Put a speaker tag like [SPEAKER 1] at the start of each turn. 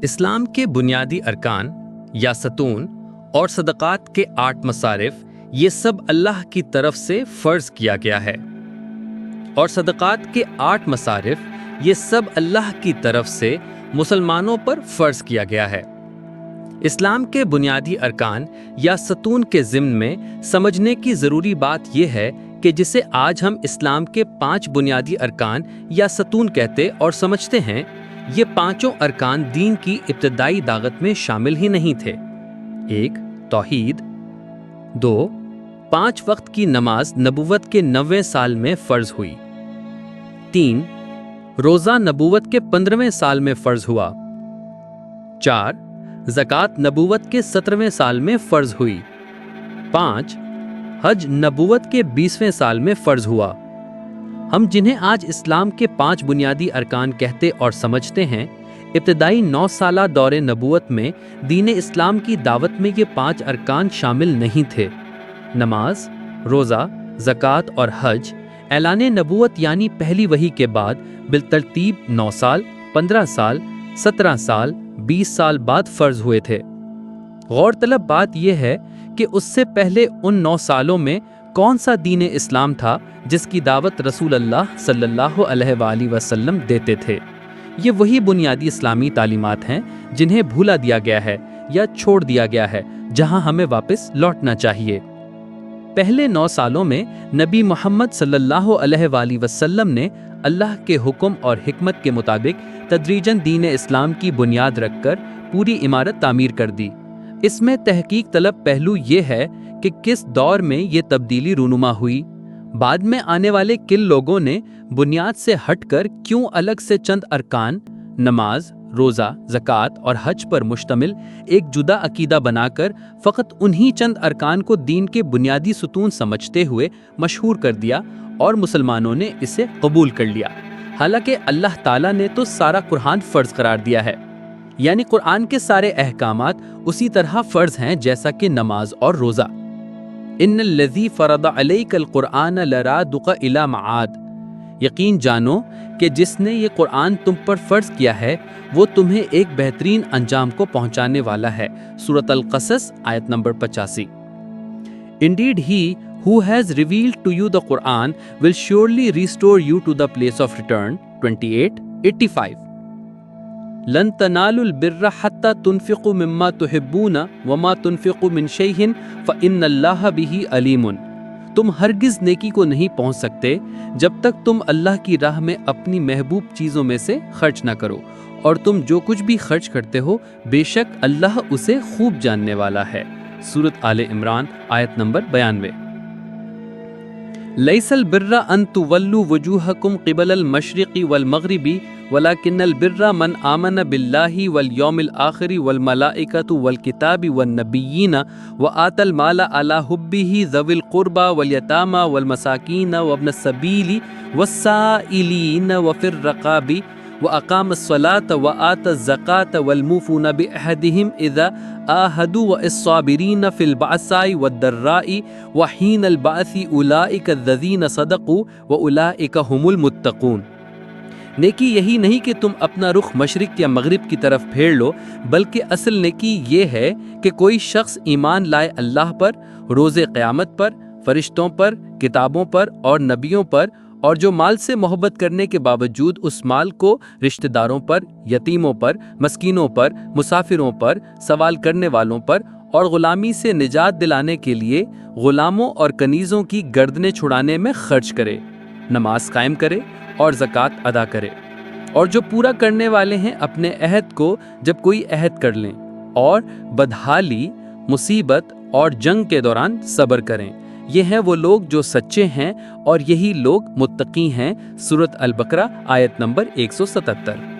[SPEAKER 1] اسلام کے بنیادی ارکان یا ستون اور صدقات کے 8 مصارف یہ سب اللہ کی طرف سے فرض کیا گیا ہے، اور صدقات کے 8 مصارف یہ سب اللہ کی طرف سے مسلمانوں پر فرض کیا گیا ہے۔ اسلام کے بنیادی ارکان یا ستون کے ضمن میں سمجھنے کی ضروری بات یہ ہے کہ جسے آج ہم اسلام کے 5 بنیادی ارکان یا ستون کہتے اور سمجھتے ہیں، یہ 5 ارکان دین کی ابتدائی دعوت میں شامل ہی نہیں تھے۔ 1. توحید 2. 5 وقت کی نماز نبوت کے 90ویں سال میں فرض ہوئی۔ 3. روزہ نبوت کے 15ویں سال میں فرض ہوا۔ 4. زکوٰۃ نبوت کے 17ویں سال میں فرض ہوئی۔ 5. حج نبوت کے 20ویں سال میں فرض ہوا۔ ہم جنہیں آج اسلام کے 5 بنیادی ارکان کہتے اور سمجھتے ہیں، ابتدائی 9 سالہ دور نبوت میں دین اسلام کی دعوت میں یہ 5 ارکان شامل نہیں تھے۔ نماز، روزہ، زکوٰۃ اور حج اعلان نبوت یعنی پہلی وحی کے بعد بالترتیب 9 سال، 15 سال، 17 سال، 20 سال بعد فرض ہوئے تھے۔ غور طلب بات یہ ہے کہ اس سے پہلے ان 9 سالوں میں کون سا دین اسلام تھا جس کی دعوت رسول اللہ صلی اللہ علیہ وآلہ وسلم دیتے تھے؟ یہ وہی بنیادی اسلامی تعلیمات ہیں جنہیں بھولا دیا گیا ہے یا چھوڑ دیا گیا ہے، جہاں ہمیں واپس لوٹنا چاہیے۔ پہلے 9 سالوں میں نبی محمد صلی اللہ علیہ وآلہ وسلم نے اللہ کے حکم اور حکمت کے مطابق تدریجاً دین اسلام کی بنیاد رکھ کر پوری عمارت تعمیر کر دی۔ اس میں تحقیق طلب پہلو یہ ہے کہ کس دور میں یہ تبدیلی رونما ہوئی۔ بعد میں آنے والے کن لوگوں نے بنیاد سے ہٹ کر کیوں الگ سے چند ارکان، نماز، روزہ، زکوٰۃ اور حج پر مشتمل ایک جدا عقیدہ بنا کر فقط انہی چند ارکان کو دین کے بنیادی ستون سمجھتے ہوئے مشہور کر دیا اور مسلمانوں نے اسے قبول کر لیا، حالانکہ اللہ تعالیٰ نے تو سارا قرآن فرض قرار دیا ہے۔ یعنی قرآن کے سارے احکامات اسی طرح فرض ہیں جیسا کہ نماز اور روزہ۔ ان الذی فرض علیک القرآن لرادق الی معاد، یقین جانو کہ جس نے یہ قرآن تم پر فرض کیا ہے وہ تمہیں ایک بہترین انجام کو پہنچانے والا ہے۔ سورۃ القصص آیت number 85۔ Indeed he who has revealed to you the Quran will surely restore you to the place of return 28:85۔ لن تنالوا البر حتى تنفقوا مما تحبون وما تنفقوا من شيء فإن الله به عليم۔ تم ہرگز نیکی کو نہیں پہنچ سکتے جب تک تم اللہ کی راہ میں اپنی محبوب چیزوں میں سے خرچ نہ کرو، اور تم جو کچھ بھی خرچ کرتے ہو بے شک اللہ اسے خوب جاننے والا ہے۔ سورۃ آل عمران آیت نمبر 92۔ لیس البر ان تولوا وجوہکم قبل المشرق والمغرب ولکن البر من آمن باللہ والیوم الآخر والملائکۃ والکتاب والنبیین وآتى المال علی حبہ ذوی القربى والیتامى والمساکین وابن السبیل والسائلین وفی الرقاب وأقام الصلاة وآتى الزكاة والموفون بعهدهم إذا عاهدوا والصابرين في البأساء والضراء وحين البأس أولئك الذين صدقوا وأولئك هم المتقون۔ نیکی یہی نہیں کہ تم اپنا رخ مشرق یا مغرب کی طرف پھیر لو، بلکہ اصل نیکی یہ ہے کہ کوئی شخص ایمان لائے اللہ پر، روز قیامت پر، فرشتوں پر، کتابوں پر اور نبیوں پر، اور جو مال سے محبت کرنے کے باوجود اس مال کو رشتہ داروں پر، یتیموں پر، مسکینوں پر، مسافروں پر، سوال کرنے والوں پر اور غلامی سے نجات دلانے کے لیے غلاموں اور کنیزوں کی گردنیں چھڑانے میں خرچ کرے، نماز قائم کرے اور زکوٰۃ ادا کرے، اور جو پورا کرنے والے ہیں اپنے عہد کو جب کوئی عہد کر لیں، اور بدحالی، مصیبت اور جنگ کے دوران صبر کریں۔ یہ ہیں وہ لوگ جو سچے ہیں اور یہی لوگ متقی ہیں۔ سورۃ البقرہ آیت نمبر 177۔